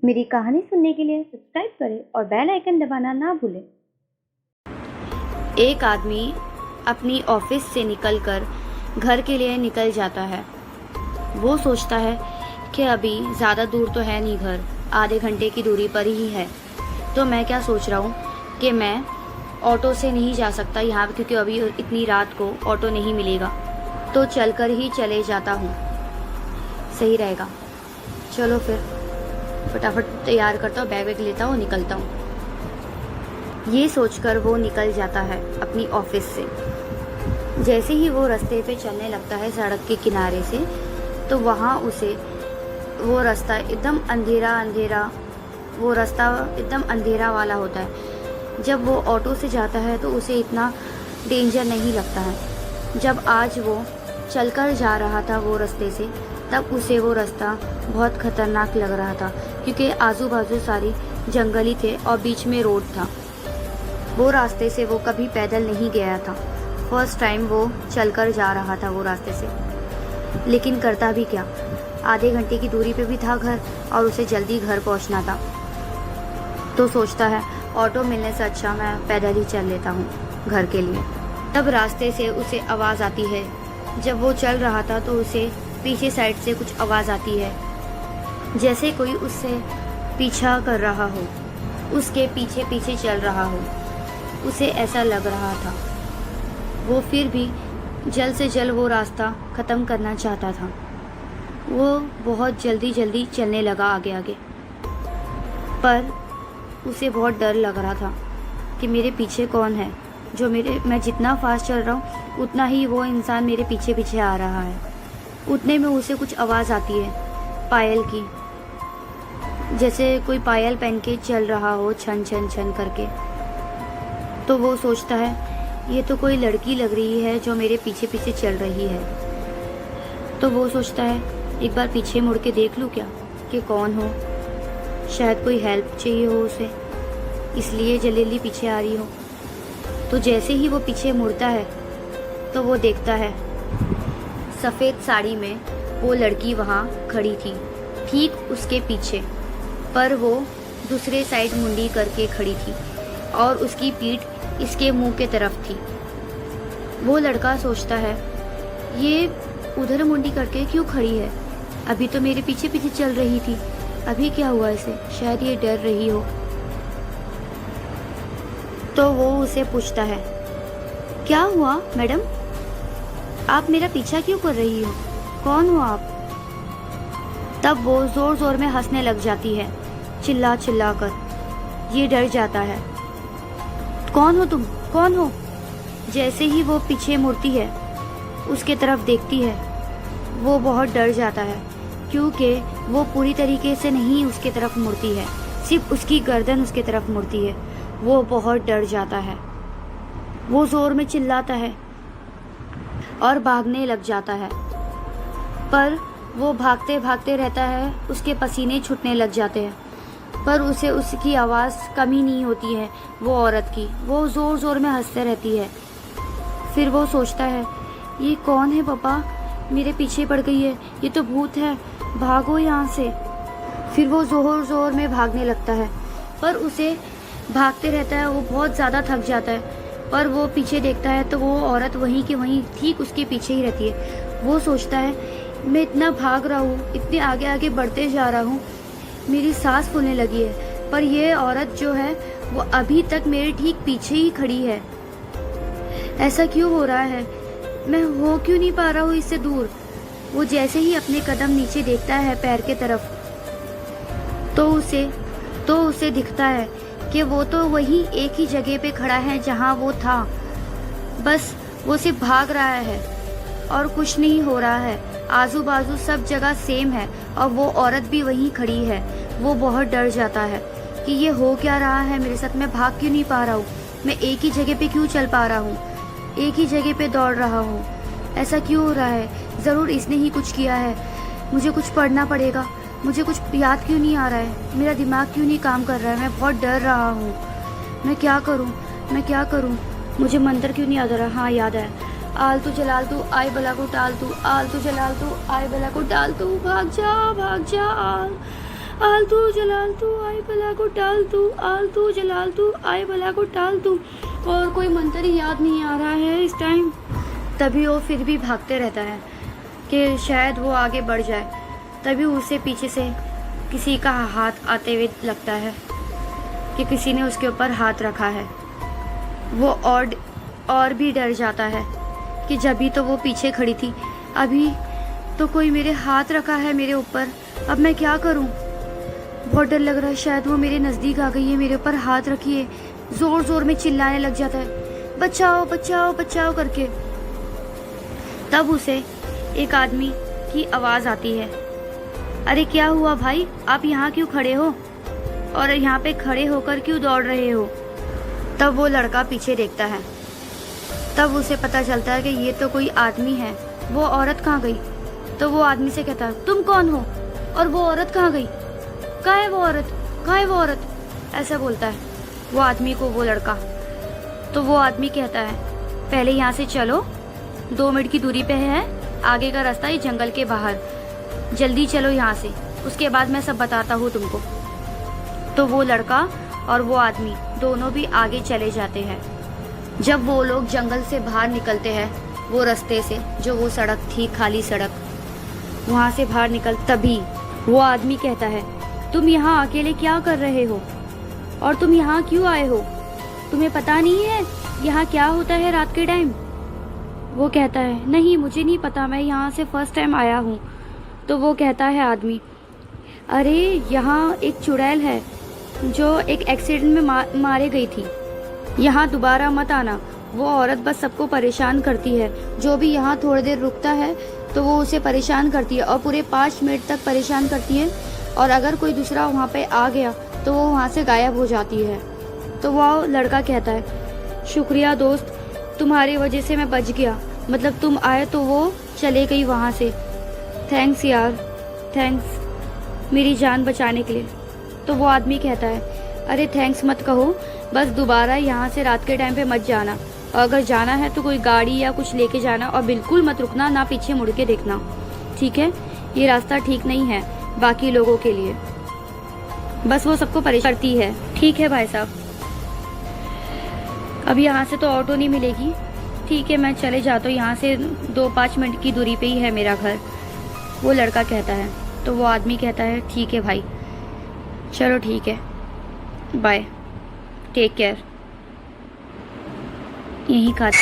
मेरी कहानी सुनने के लिए सब्सक्राइब करें और बेल आइकन दबाना ना भूलें। एक आदमी अपनी ऑफिस से निकलकर घर के लिए निकल जाता है। वो सोचता है कि अभी ज़्यादा दूर तो है नहीं, घर आधे घंटे की दूरी पर ही है। तो मैं क्या सोच रहा हूँ कि मैं ऑटो से नहीं जा सकता यहाँ, क्योंकि अभी इतनी रात को ऑटो नहीं मिलेगा, तो चलकर ही चले जाता हूँ, सही रहेगा। चलो फिर फटाफट तैयार करता हूँ, बैग वैग लेता हूँ, निकलता हूँ। ये सोचकर वो निकल जाता है अपनी ऑफिस से। जैसे ही वो रास्ते पे चलने लगता है सड़क के किनारे से, तो वहाँ उसे वो रास्ता एकदम अंधेरा वाला होता है। जब वो ऑटो से जाता है तो उसे इतना डेंजर नहीं लगता है। जब आज वो चलकर जा रहा था वो रास्ते से, तब उसे वो रास्ता बहुत खतरनाक लग रहा था, क्योंकि आजू बाजू सारी जंगल ही थे और बीच में रोड था। वो रास्ते से वो कभी पैदल नहीं गया था, फर्स्ट टाइम वो चलकर जा रहा था वो रास्ते से। लेकिन करता भी क्या, आधे घंटे की दूरी पे भी था घर और उसे जल्दी घर पहुंचना था। तो सोचता है ऑटो मिलने से अच्छा मैं पैदल ही चल लेता हूँ घर के लिए। तब रास्ते से उसे आवाज़ आती है। जब वो चल रहा था तो उसे पीछे साइड से कुछ आवाज़ आती है, जैसे कोई उससे पीछा कर रहा हो, उसके पीछे पीछे चल रहा हो। उसे ऐसा लग रहा था। वो फिर भी जल्द से जल्द वो रास्ता ख़त्म करना चाहता था। वो बहुत जल्दी चलने लगा आगे, पर उसे बहुत डर लग रहा था कि मेरे पीछे कौन है, जो मैं जितना फास्ट चल रहा हूँ उतना ही वो इंसान मेरे पीछे पीछे आ रहा है। उतने में उसे कुछ आवाज़ आती है पायल की, जैसे कोई पायल पहन के चल रहा हो छन छन छन करके। तो वो सोचता है ये तो कोई लड़की लग रही है जो मेरे पीछे पीछे चल रही है। तो वो सोचता है एक बार पीछे मुड़ के देख लूँ क्या कि कौन हो, शायद कोई हेल्प चाहिए हो उसे, इसलिए जल्दी पीछे आ रही हो। तो जैसे ही वो पीछे मुड़ता है तो वो देखता है सफ़ेद साड़ी में वो लड़की वहाँ खड़ी थी, ठीक उसके पीछे, पर वो दूसरे साइड मुंडी करके खड़ी थी और उसकी पीठ इसके मुंह के तरफ थी। वो लड़का सोचता है ये उधर मुंडी करके क्यों खड़ी है, अभी तो मेरे पीछे पीछे चल रही थी, अभी क्या हुआ इसे, शायद ये डर रही हो। तो वो उसे पूछता है क्या हुआ मैडम, आप मेरा पीछा क्यों कर रही हो, कौन हो आप। तब वो जोर जोर में हंसने लग जाती है, चिल्ला चिल्ला कर। ये डर जाता है, कौन हो तुम, कौन हो। जैसे ही वो पीछे मुड़ती है, उसके तरफ देखती है, वो बहुत डर जाता है, क्योंकि वो पूरी तरीके से नहीं उसके तरफ मुड़ती है, सिर्फ उसकी गर्दन उसके तरफ मुड़ती है। वो बहुत डर जाता है। वो जोर में चिल्लाता है और भागने लग जाता है, पर वो भागते भागते रहता है, उसके पसीने छूटने लग जाते हैं, पर उसे उसकी आवाज़ कमी नहीं होती है वो औरत की। वो ज़ोर ज़ोर में हंसते रहती है। फिर वो सोचता है ये कौन है पापा, मेरे पीछे पड़ गई है, ये तो भूत है, भागो यहाँ से। फिर वो ज़ोर ज़ोर में भागने लगता है, पर उसे भागते रहता है, वो बहुत ज़्यादा थक जाता है। पर वो पीछे देखता है तो वो औरत वहीं की वहीं ठीक उसके पीछे ही रहती है। वो सोचता है मैं इतना भाग रहा हूँ, इतने आगे आगे बढ़ते जा रहा हूँ, मेरी सांस फूलने लगी है, पर ये औरत जो है वो अभी तक मेरे ठीक पीछे ही खड़ी है। ऐसा क्यों हो रहा है, मैं हो क्यों नहीं पा रहा हूँ इससे दूर। वो जैसे ही अपने कदम नीचे देखता है पैर के तरफ, तो उसे दिखता है कि वो तो वही एक ही जगह पे खड़ा है जहाँ वो था, बस वो सिर्फ भाग रहा है और कुछ नहीं हो रहा है। आजू बाजू सब जगह सेम है और वो औरत भी वहीं खड़ी है। वो बहुत डर जाता है कि ये हो क्या रहा है मेरे साथ, मैं भाग क्यों नहीं पा रहा हूँ, मैं एक ही जगह पे क्यों चल पा रहा हूँ, एक ही जगह पे दौड़ रहा हूँ, ऐसा क्यों हो रहा है। ज़रूर इसने ही कुछ किया है, मुझे कुछ पढ़ना पड़ेगा, मुझे कुछ याद क्यों नहीं आ रहा है, मेरा दिमाग क्यों नहीं काम कर रहा है, मैं बहुत डर रहा हूँ, मैं क्या करूँ, मुझे मंत्र क्यों नहीं याद आ रहा। हाँ याद है, आलतू जलालतू आय बला को टालतू, आलतू जलालतू आय बला को टालतू, भाग जा आलतू जलाल तू आए भला को टाल तू, आलतू जलाल तू आए भला को टाल तू। और कोई मंत्र याद नहीं आ रहा है इस टाइम। तभी वो फिर भी भागते रहता है कि शायद वो आगे बढ़ जाए। तभी उसे पीछे से किसी का हाथ आते हुए लगता है कि किसी ने उसके ऊपर हाथ रखा है। वो और भी डर जाता है कि जभी तो वो पीछे खड़ी थी, अभी तो कोई मेरे हाथ रखा है मेरे ऊपर, अब मैं क्या करूं? बहुत डर लग रहा है, शायद वो मेरे नज़दीक आ गई है, मेरे ऊपर हाथ रखी है। ज़ोर ज़ोर में चिल्लाने लग जाता है, बचाओ बचाओ बचाओ करके। तब उसे एक आदमी की आवाज़ आती है, अरे क्या हुआ भाई, आप यहाँ क्यों खड़े हो और यहाँ पे खड़े होकर क्यों दौड़ रहे हो? तब वो लड़का पीछे देखता है। तब उसे पता चलता है कि ये तो कोई आदमी है। वो औरत कहाँ गई? तो वो आदमी से कहता है, तुम कौन हो और वो औरत कहाँ गई? कहाँ है वो औरत, कहाँ है वो औरत? ऐसा बोलता है वो आदमी को वो लड़का। तो वो आदमी कहता है, पहले यहाँ से चलो, 2 मिनट की दूरी पे है, आगे का रास्ता ये जंगल के बाहर, जल्दी चलो यहाँ से, उसके बाद मैं सब बताता हूँ तुमको। तो वो लड़का और वो आदमी दोनों भी आगे चले जाते हैं। जब वो लोग जंगल से बाहर निकलते हैं, वो रास्ते से, जो वो सड़क थी, खाली सड़क, वहाँ से बाहर निकल, तभी वो आदमी कहता है, तुम यहाँ अकेले क्या कर रहे हो और तुम यहाँ क्यों आए हो? तुम्हें पता नहीं है यहाँ क्या होता है रात के टाइम? वो कहता है, नहीं मुझे नहीं पता, मैं यहाँ से फर्स्ट टाइम आया हूँ। तो वो कहता है आदमी, अरे यहाँ एक चुड़ैल है जो एक एक्सीडेंट में मारे गई थी, यहाँ दोबारा मत आना। वो औरत बस सबको परेशान करती है, जो भी यहाँ थोड़ी देर रुकता है तो वो उसे परेशान करती है और पूरे 5 मिनट तक परेशान करती है, और अगर कोई दूसरा वहाँ पे आ गया तो वो वहाँ से गायब हो जाती है। तो वो लड़का कहता है, शुक्रिया दोस्त, तुम्हारी वजह से मैं बच गया, मतलब तुम आए तो वो चले गई वहाँ से, थैंक्स यार, थैंक्स मेरी जान बचाने के लिए। तो वो आदमी कहता है, अरे थैंक्स मत कहो, बस दोबारा यहाँ से रात के टाइम पे मत जाना, और अगर जाना है तो कोई गाड़ी या कुछ लेके जाना, और बिल्कुल मत रुकना, ना पीछे मुड़ के देखना, ठीक है? ये रास्ता ठीक नहीं है बाकी लोगों के लिए, बस वो सबको परेशान करती है। ठीक है भाई साहब, अब यहाँ से तो ऑटो नहीं मिलेगी, ठीक है मैं चले जाता हूँ, यहाँ से 2-5 मिनट की दूरी पे ही है मेरा घर। वो लड़का कहता है। तो वो आदमी कहता है, ठीक है भाई, चलो ठीक है, बाय, टेक केयर, यहीं खाते।